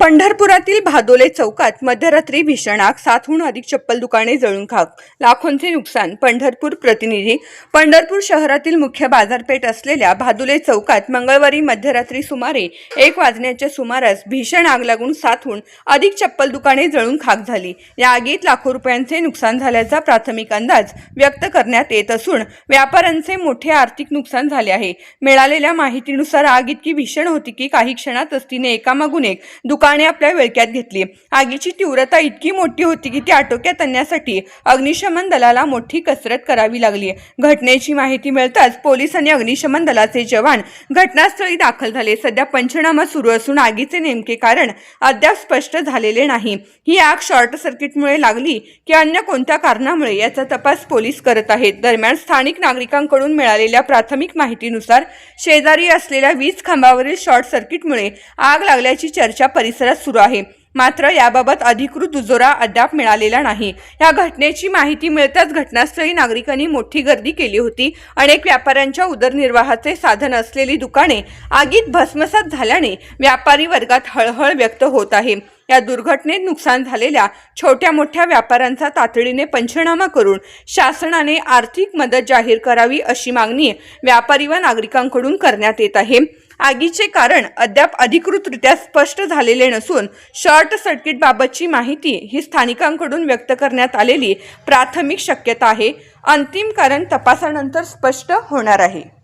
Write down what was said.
पंढरपुरातील भादोले चौकात मध्यरात्री भीषण आग, 7हून अधिक चप्पल दुकाने जळून खाक, लाखोंचे नुकसान. पंढरपूर प्रतिनिधी. पंढरपूर शहरातील मुख्य बाजारपेठ असलेल्या भादोले चौकात मंगळवारी मध्यरात्री सुमारे 1 वाजण्याच्या सुमारास भीषण आग लागून 7हून अधिक चप्पल दुकाने जळून खाक झाली. या आगीत लाखो रुपयांचे नुकसान झाल्याचा प्राथमिक अंदाज व्यक्त करण्यात येत असून व्यापाऱ्यांचे मोठे आर्थिक नुकसान झाले आहे. मिळालेल्या माहितीनुसार आग इतकी भीषण होती की काही क्षणातच तिने एकामागून एक दुकाने आपल्या विळख्यात घेतली. आगीची तीव्रता इतकी मोठी होती की ती आटोक्यात आणण्यासाठी अग्निशमन दलाला मोठी कसरत करावी लागली. घटनेची माहिती मिळताच पोलीस आणि अग्निशमन दलाचे जवान घटनास्थळी दाखल झाले. सध्या पंचनामा सुरू असून आगीचे नेमके कारण अद्याप स्पष्ट झालेले नाही. ही आग शॉर्ट सर्किटमुळे लागली की अन्य कोणत्या कारणामुळे याचा तपास पोलीस करत आहेत. दरम्यान स्थानिक नागरिकांकडून मिळालेल्या प्राथमिक माहितीनुसार शेजारी असलेल्या वीज खांबावरील शॉर्ट सर्किटमुळे आग लागल्याची चर्चा परिसरात सुरू आहे. मात्र याबाबत अधिकृत दुजोरा अद्याप मिळालेला नाही. या घटनेची माहिती मिळताच घटनास्थळी नागरिकांनी मोठी गर्दी केली होती. अनेक व्यापाऱ्यांच्या उदरनिर्वाहाचे साधन असलेली दुकाने आगीत भस्मसात झाल्याने व्यापारी वर्गात हळहळ व्यक्त होत आहे. या दुर्घटनेत नुकसान झालेल्या छोट्या मोठ्या व्यापाऱ्यांचा तातडीने पंचनामा करून शासनाने आर्थिक मदत जाहीर करावी अशी मागणी व्यापारी व नागरिकांकडून करण्यात येत आहे. आगीचे कारण अद्याप अधिकृतरित्या स्पष्ट झालेले नसून शॉर्ट सर्किटबाबतची माहिती ही स्थानिकांकडून व्यक्त करण्यात आलेली प्राथमिक शक्यता आहे. अंतिम कारण तपासानंतर स्पष्ट होणार आहे.